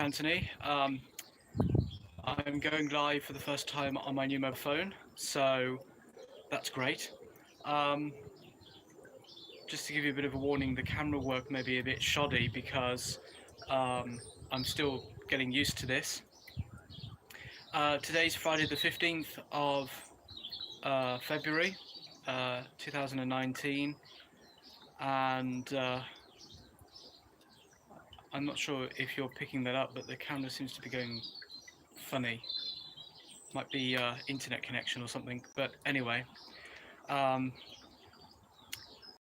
Anthony. I'm going live for the first time on my new mobile phone, so that's great. Um, just to give you a bit of a warning, the camera work may be a bit shoddy because um, I'm still getting used to this. Today's Friday the 15th of February 2019, and I'm not sure if you're picking that up, but the camera seems to be going funny. Might be internet connection or something, but anyway. Um,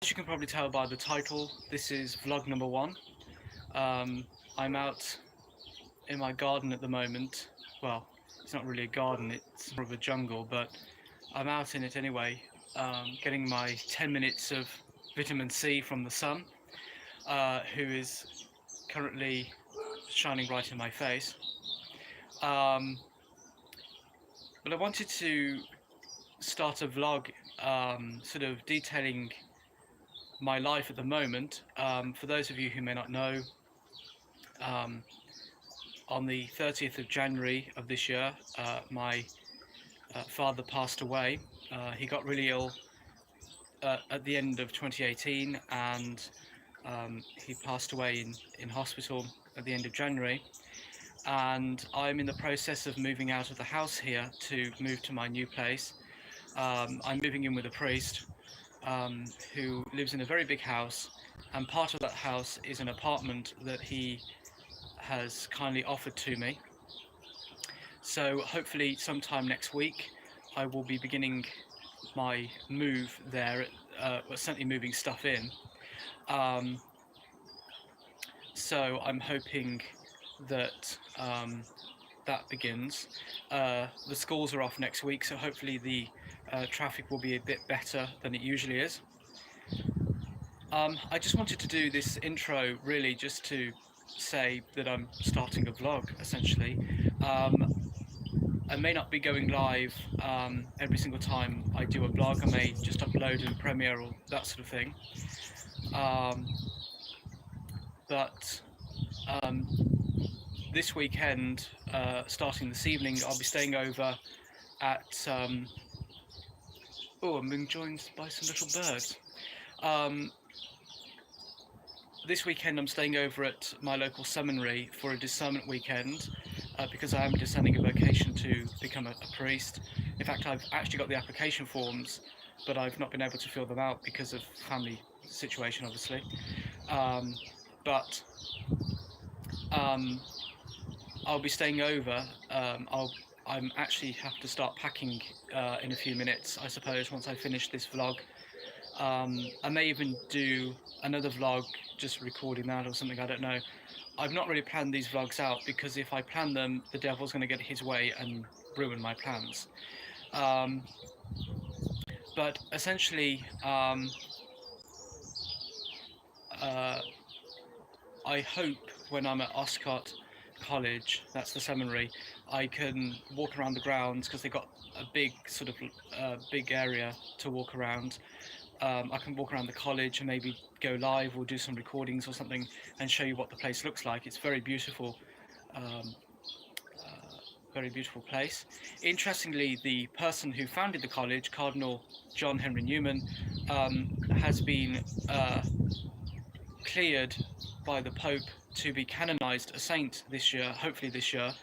as you can probably tell by the title, this is vlog number one. I'm out in my garden at the moment. Well, it's not really a garden, it's more of a jungle, but I'm out in it anyway, getting my 10 minutes of vitamin C from the sun, who is currently shining right in my face. But I wanted to start a vlog sort of detailing my life at the moment. For those of you who may not know, um, on the 30th of January of this year, my father passed away. He got really ill at the end of 2018, and he passed away in hospital at the end of January. And I'm in the process of moving out of the house here to move to my new place. I'm moving in with a priest who lives in a very big house, and part of that house is an apartment that he has kindly offered to me. So hopefully sometime next week I will be beginning my move there, certainly moving stuff in. Um, so I'm hoping that that begins. The schools are off next week, so hopefully the traffic will be a bit better than it usually is. I just wanted to do this intro really just to say that I'm starting a vlog, essentially. I may not be going live every single time I do a vlog. I may just upload in Premiere or that sort of thing. Um, but this weekend, starting this evening, I'll be staying over at... oh, I'm being joined by some little birds. This weekend I'm staying over at my local seminary for a discernment weekend because I am discerning a vocation to become a priest. In fact, I've actually got the application forms, but I've not been able to fill them out because of family situation, obviously. But I'll be staying over. I'm actually have to start packing in a few minutes, I suppose, once I finish this vlog. I may even do another vlog just recording that or something, I don't know. I've not really planned these vlogs out because if I plan them, the devil's going to get his way and ruin my plans. But essentially, I hope when I'm at Oscott College, that's the seminary, I can walk around the grounds because they've got a big sort of big area to walk around. I can walk around the college and maybe go live or do some recordings or something and show you what the place looks like. It's very beautiful, very beautiful place. Interestingly, the person who founded the college, Cardinal John Henry Newman, has been cleared by the Pope to be canonized a saint this year, hopefully this year.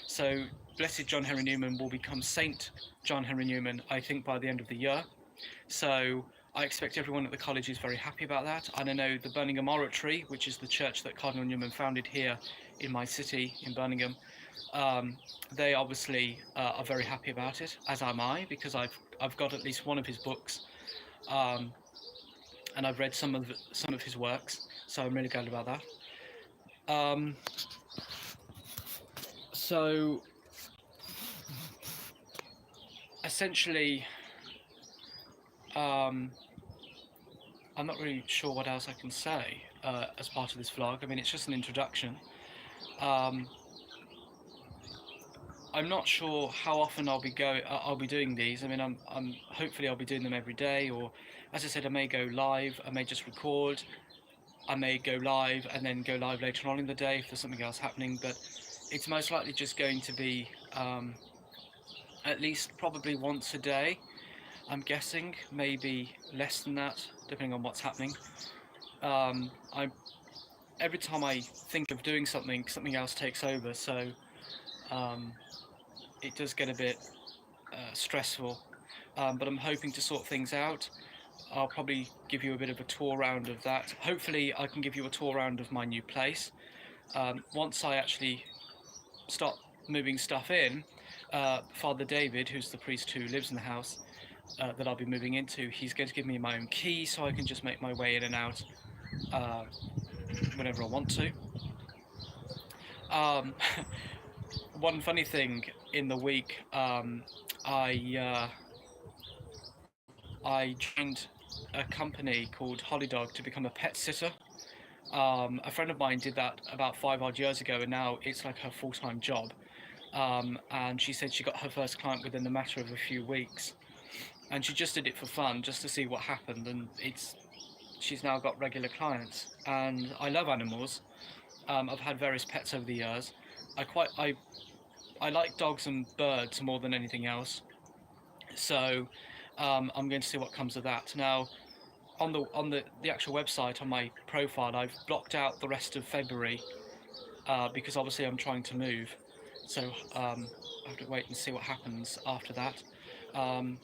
So Blessed John Henry Newman will become Saint John Henry Newman, I think, by the end of the year. So I expect everyone at the college is very happy about that. And I know the Birmingham Oratory, which is the church that Cardinal Newman founded here in my city, in Birmingham, they obviously are very happy about it, as am I, because I've got at least one of his books, and I've read some of his works, so I'm really glad about that. So essentially, I'm not really sure what else I can say as part of this vlog. I mean, it's just an introduction. I'm not sure how often I'll be doing these. I mean, I'm hopefully I'll be doing them every day, or as I said, I may go live. I may just record. I may go live and then go live later on in the day if there's something else happening. But it's most likely just going to be at least probably once a day. I'm guessing maybe less than that, depending on what's happening. I Every time I think of doing something, something else takes over, so um, it does get a bit stressful. But I'm hoping to sort things out. I'll probably give you a bit of a tour round of that. Hopefully, I can give you a tour round of my new place. Once I actually start moving stuff in, Father David, who's the priest who lives in the house that I'll be moving into, he's going to give me my own key so I can just make my way in and out uh, whenever I want to. Um, One funny thing in the week, I I joined a company called Hollydog to become a pet sitter. A friend of mine did that about 5 odd years ago, and now it's like her full-time job. And she said she got her first client within the matter of a few weeks, and she just did it for fun, just to see what happened. And she's now got regular clients, and I love animals. I've had various pets over the years. I like dogs and birds more than anything else. So I'm going to see what comes of that. Now, on the actual website, on my profile, I've blocked out the rest of February because obviously I'm trying to move. So I have to wait and see what happens after that. Um,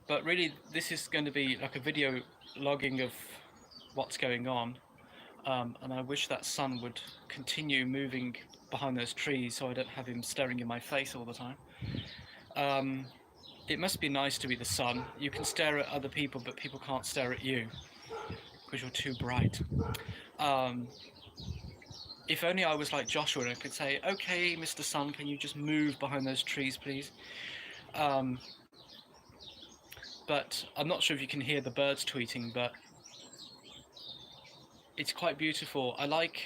but really, this is going to be like a video logging of what's going on. And I wish that sun would continue moving behind those trees so I don't have him staring in my face all the time. It must be nice to be the sun. You can stare at other people, but people can't stare at you because you're too bright. Um, if only I was like Joshua and I could say, okay, Mr. Sun, can you just move behind those trees, please? Um, but I'm not sure if you can hear the birds tweeting, but it's quite beautiful. I like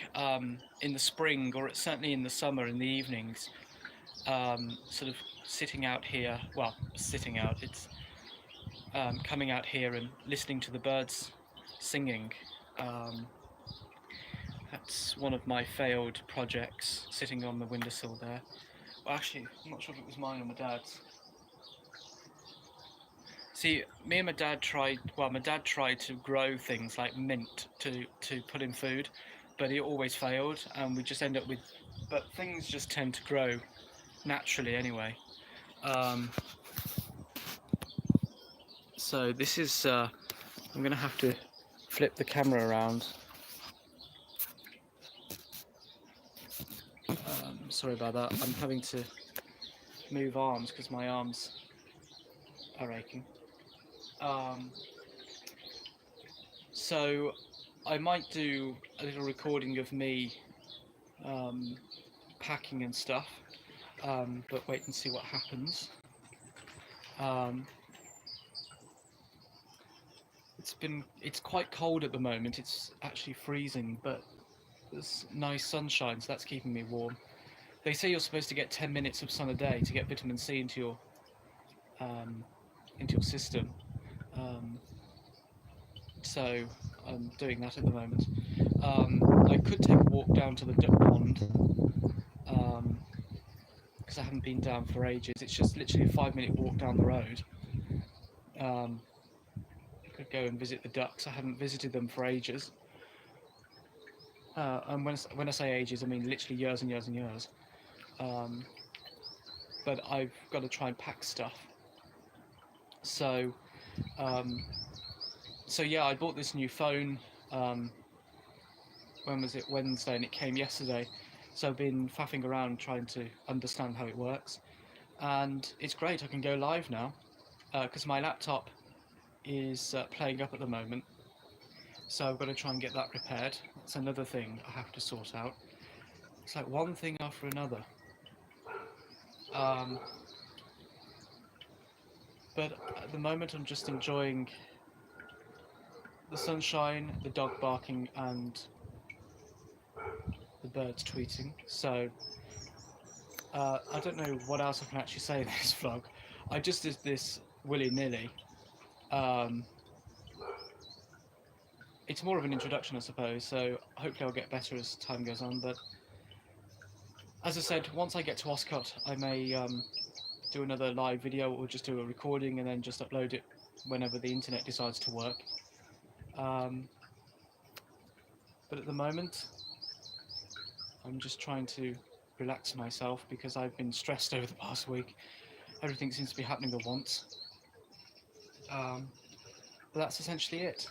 in the spring, or certainly in the summer, in the evenings, sort of sitting out here. Well, sitting out. It's coming out here and listening to the birds singing. Um, that's one of my failed projects, sitting on the windowsill there. Well, actually, I'm not sure if it was mine or my dad's. See, me and my dad tried. Well, my dad tried to grow things like mint to put in food, but it always failed, and we just end up with. But things just tend to grow naturally anyway. Um, so this is. I'm gonna have to flip the camera around. Sorry about that. I'm having to move arms because my arms are aching. So I might do a little recording of me packing and stuff, but wait and see what happens. Um, it's quite cold at the moment. It's actually freezing, but there's nice sunshine, so that's keeping me warm. They say you're supposed to get 10 minutes of sun a day to get vitamin C into your system. Um, so I'm doing that at the moment. I could take a walk down to the duck pond because I haven't been down for ages. It's just literally a 5-minute walk down the road. I could go and visit the ducks. I haven't visited them for ages. And when I say ages, I mean literally years and years and years. But I've got to try and pack stuff. So, so yeah, I bought this new phone. When was it? Wednesday, and it came yesterday. So I've been faffing around trying to understand how it works, and it's great. I can go live now because my laptop is playing up at the moment. So I've got to try and get that repaired. That's another thing I have to sort out. It's like one thing after another. But at the moment I'm just enjoying the sunshine, the dog barking, and the birds tweeting. So I don't know what else I can actually say in this vlog. I just did this willy-nilly. It's more of an introduction, I suppose, so hopefully I'll get better as time goes on, but as I said, once I get to Oscott, I may do another live video or just do a recording and then just upload it whenever the internet decides to work. Um, but at the moment, I'm just trying to relax myself because I've been stressed over the past week. Everything seems to be happening at once. But that's essentially it,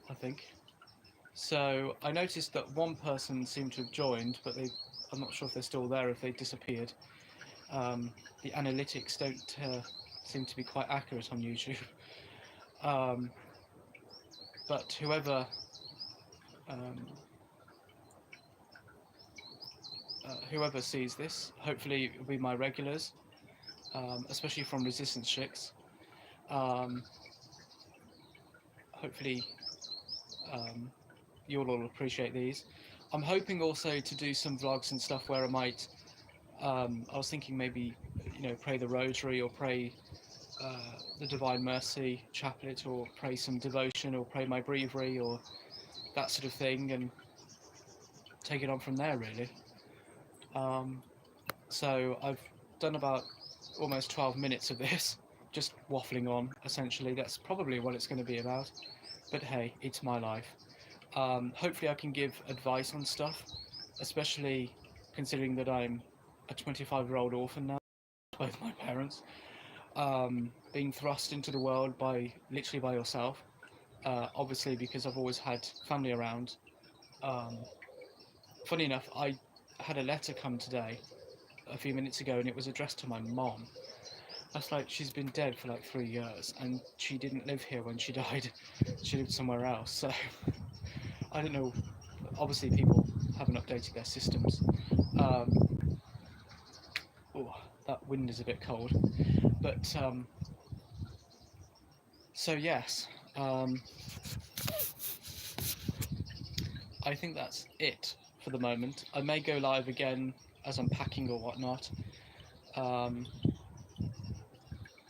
I think. So I noticed that one person seemed to have joined, but I'm not sure if they're still there, if they disappeared. The analytics don't seem to be quite accurate on YouTube. Um, but um, whoever sees this, hopefully it will be my regulars, especially from Resistance Chicks. Um, hopefully you'll all appreciate these. I'm hoping also to do some vlogs and stuff where I might, I was thinking maybe, pray the Rosary or pray the Divine Mercy chaplet or pray some devotion or pray my breviary or that sort of thing and take it on from there really. So I've done about almost 12 minutes of this, just waffling on essentially. That's probably what it's going to be about, but hey, it's my life. Hopefully I can give advice on stuff, especially considering that I'm a 25-year-old orphan now, both my parents, being thrust into the world literally by yourself, obviously because I've always had family around. Um, Funny enough, I had a letter come today, a few minutes ago, and it was addressed to my mom. That's like, she's been dead for like 3 years, and she didn't live here when she died. She lived somewhere else, so I don't know. Obviously, people haven't updated their systems. Oh, that wind is a bit cold. But, so yes, I think that's it for the moment. I may go live again as I'm packing or whatnot.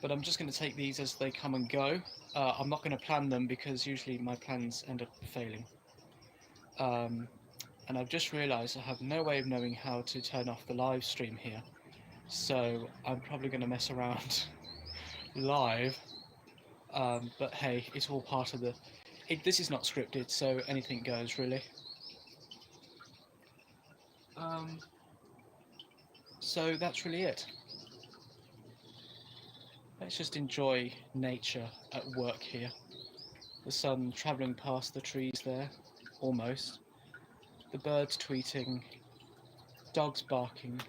But I'm just going to take these as they come and go. I'm not going to plan them because usually my plans end up failing. And I've just realised I have no way of knowing how to turn off the live stream here. So I'm probably going to mess around live. But hey, it's all part of this is not scripted, so anything goes really. So that's really it. Let's just enjoy nature at work here. The sun travelling past the trees there, almost. The birds tweeting, dogs barking.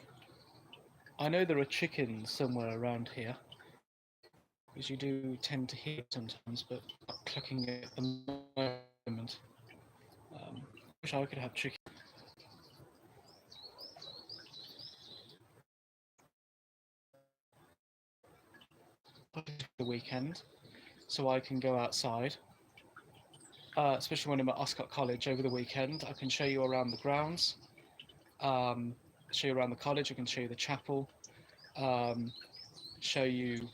I know there are chickens somewhere around here, because you do tend to hear sometimes, but not clucking at the moment. Wish I could have chicken. The weekend, so I can go outside. Especially when I'm at Oscott College over the weekend, I can show you around the grounds, show you around the college. I can show you the chapel, show you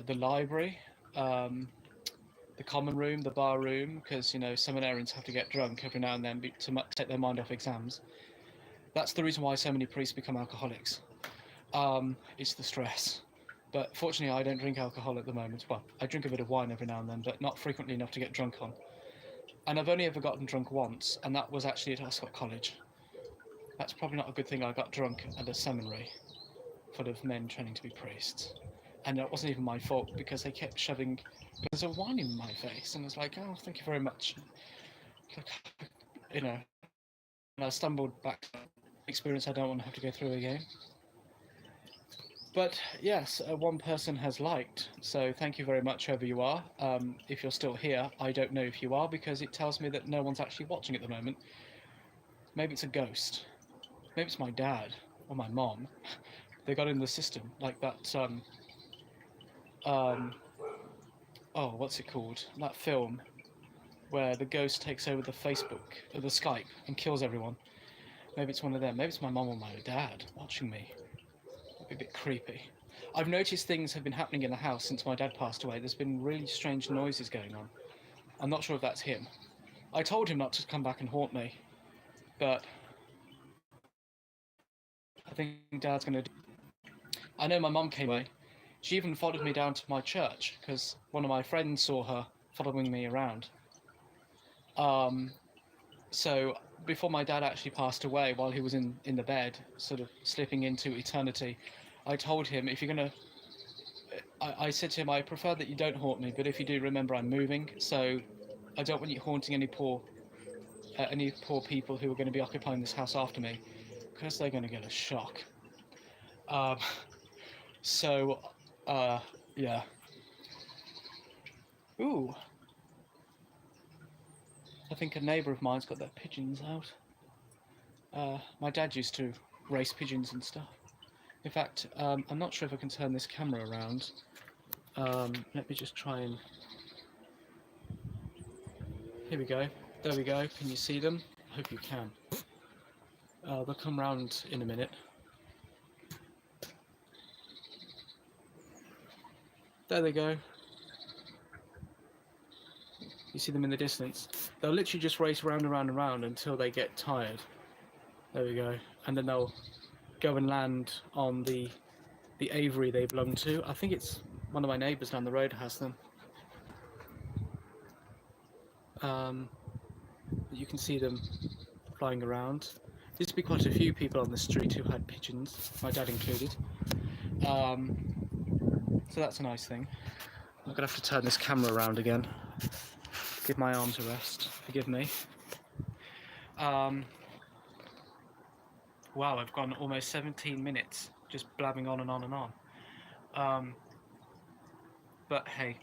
the library, the common room, the bar room, because seminarians have to get drunk every now and then to take their mind off exams. That's the reason why so many priests become alcoholics. It's the stress. But fortunately, I don't drink alcohol at the moment. Well, I drink a bit of wine every now and then, but not frequently enough to get drunk on. And I've only ever gotten drunk once, and that was actually at Oscott College. That's probably not a good thing. I got drunk at a seminary full of men training to be priests. And it wasn't even my fault because they kept shoving glass of wine in my face. And I was like, oh, thank you very much. And I stumbled back to an experience I don't want to have to go through again. But yes, one person has liked, so thank you very much, whoever you are. If you're still here, I don't know if you are, because it tells me that no one's actually watching at the moment. Maybe it's a ghost. Maybe it's my dad or my mom. They got in the system, like that, oh, what's it called? That film where the ghost takes over the Facebook, or the Skype, and kills everyone. Maybe it's one of them. Maybe it's my mom or my dad watching me. A bit creepy. I've noticed things have been happening in the house since my dad passed away. There's been really strange noises going on. I'm not sure if that's him. I told him not to come back and haunt me, but think Dad's going to do. I know my mum came away. She even followed me down to my church because one of my friends saw her following me around. So before my dad actually passed away, while he was in the bed, sort of slipping into eternity, I told him, if you're going to... I said to him, I prefer that you don't haunt me, but if you do, remember I'm moving, so I don't want you haunting any poor people who are going to be occupying this house after me, because they're going to get a shock. So, yeah. Ooh. I think a neighbour of mine's got their pigeons out. My dad used to race pigeons and stuff. In fact, I'm not sure if I can turn this camera around. Let me just try and... Here we go. There we go. Can you see them? I hope you can. They'll come round in a minute. There they go. You see them in the distance. They'll literally just race round and round and round until they get tired. There we go. And then they'll go and land on the aviary they belong to. I think it's one of my neighbours down the road has them. You can see them flying around. There used to be quite a few people on the street who had pigeons, my dad included. So that's a nice thing. I'm gonna have to turn this camera around again. Give my arms a rest. Forgive me. Wow, I've gone almost 17 minutes just blabbing on and on and on. But hey,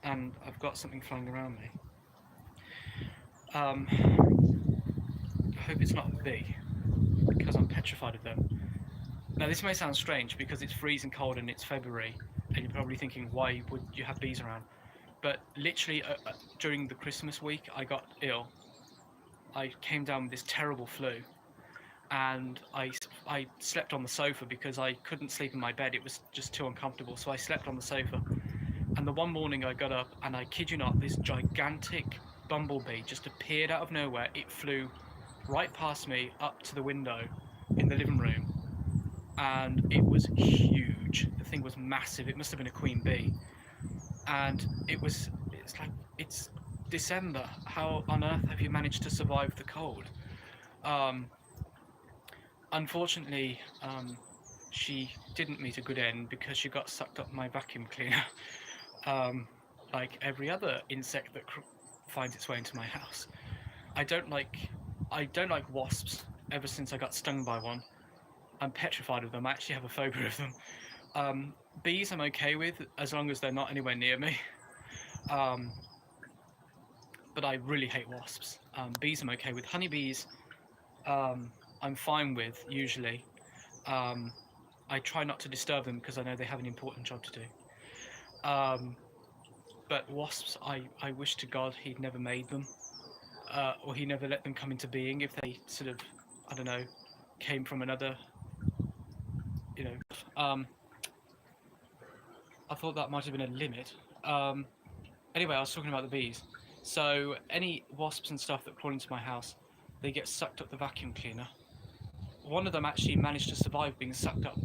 and I've got something flying around me. I hope it's not a bee, because I'm petrified of them. Now this may sound strange because it's freezing cold and it's February, and you're probably thinking, why would you have bees around? But literally during the Christmas week I got ill. I came down with this terrible flu, and I slept on the sofa because I couldn't sleep in my bed. It was just too uncomfortable, so I slept on the sofa. And the one morning I got up, and I kid you not, this gigantic bumblebee just appeared out of nowhere. It flew right past me up to the window in the living room, and it was huge. The thing was massive. It must have been a queen bee, and it's like, it's December. How on earth have you managed to survive the cold? Unfortunately, she didn't meet a good end because she got sucked up my vacuum cleaner, like every other insect that finds its way into my house. I don't like wasps. Ever since I got stung by one, I'm petrified of them. I actually have a phobia of them. Bees I'm okay with as long as they're not anywhere near me. But I really hate wasps. Bees I'm okay with. Honeybees, I'm fine with usually. I try not to disturb them because I know they have an important job to do. But wasps, I wish to God he'd never made them, or he never let them come into being. If they sort of, I don't know, came from another, you know. I thought that might have been a limit. Anyway, I was talking about the bees. So any wasps and stuff that crawl into my house, they get sucked up the vacuum cleaner. One of them actually managed to survive being sucked up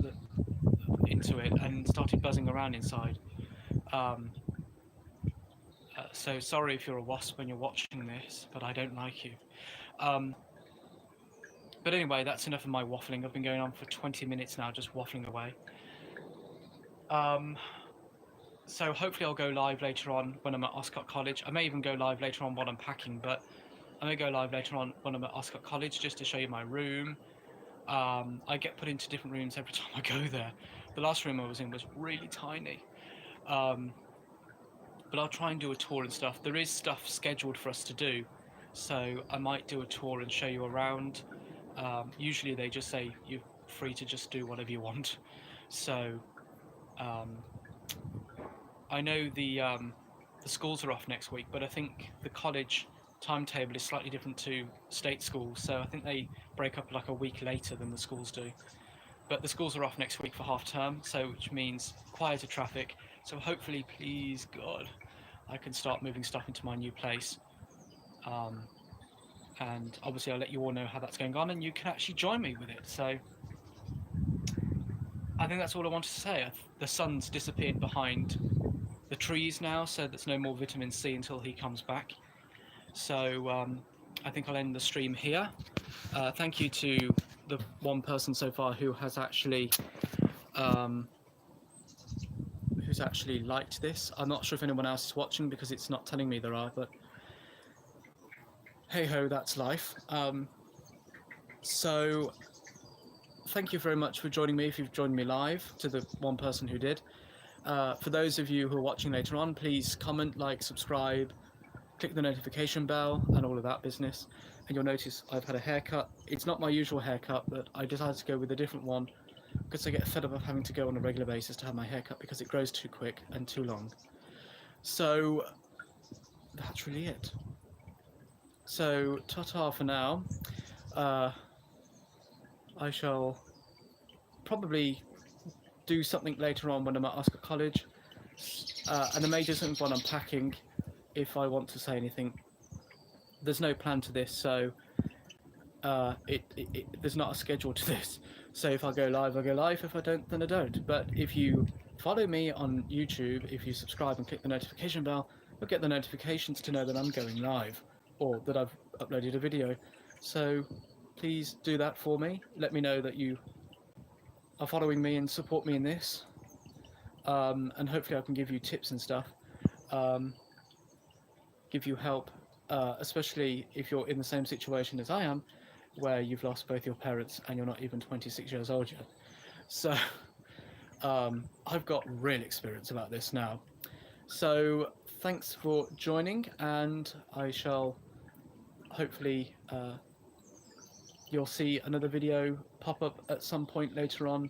into it and started buzzing around inside. So sorry if you're a wasp when you're watching this, but I don't like you. But anyway, that's enough of my waffling. I've been going on for 20 minutes now, just waffling away. So hopefully I'll go live later on when I'm at Oscott College. I may even go live later on while I'm packing, but I may go live later on when I'm at Oscott College just to show you my room. I get put into different rooms every time I go there. The last room I was in was really tiny. But I'll try and do a tour and stuff. There is stuff scheduled for us to do, so I might do a tour and show you around. Usually they just say you're free to just do whatever you want. So I know the schools are off next week, but I think the college timetable is slightly different to state schools, so I think they break up like a week later than the schools do. But the schools are off next week for half term, so which means quieter traffic. So hopefully, please God, I can start moving stuff into my new place. And obviously I'll let you all know how that's going on, and you can actually join me with it. So I think that's all I wanted to say. The sun's disappeared behind the trees now, so there's no more vitamin C until he comes back. So I think I'll end the stream here. Thank you to the one person so far who has actually liked this. I'm not sure if anyone else is watching because it's not telling me there are, but hey ho, that's life. So thank you very much for joining me if you've joined me live, to the one person who did. For those of you who are watching later on, please comment, like, subscribe, click the notification bell and all of that business, and you'll notice I've had a haircut. It's not my usual haircut, but I decided to go with a different one because I get fed up of having to go on a regular basis to have my haircut because it grows too quick and too long. So that's really it. So ta-ta for now. I shall probably do something later on when I'm at Oscar College, and I may do something while I'm packing if I want to say anything. There's no plan to this, so there's not a schedule to this. So if I go live, I go live. If I don't, then I don't. But if you follow me on YouTube, if you subscribe and click the notification bell, you'll get the notifications to know that I'm going live or that I've uploaded a video. So please do that for me. Let me know that you are following me and support me in this. And hopefully I can give you tips and stuff, give you help, especially if you're in the same situation as I am, where you've lost both your parents and you're not even 26 years old yet. So I've got real experience about this now. So thanks for joining, and I shall hopefully you'll see another video pop up at some point later on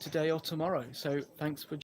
today or tomorrow. So thanks for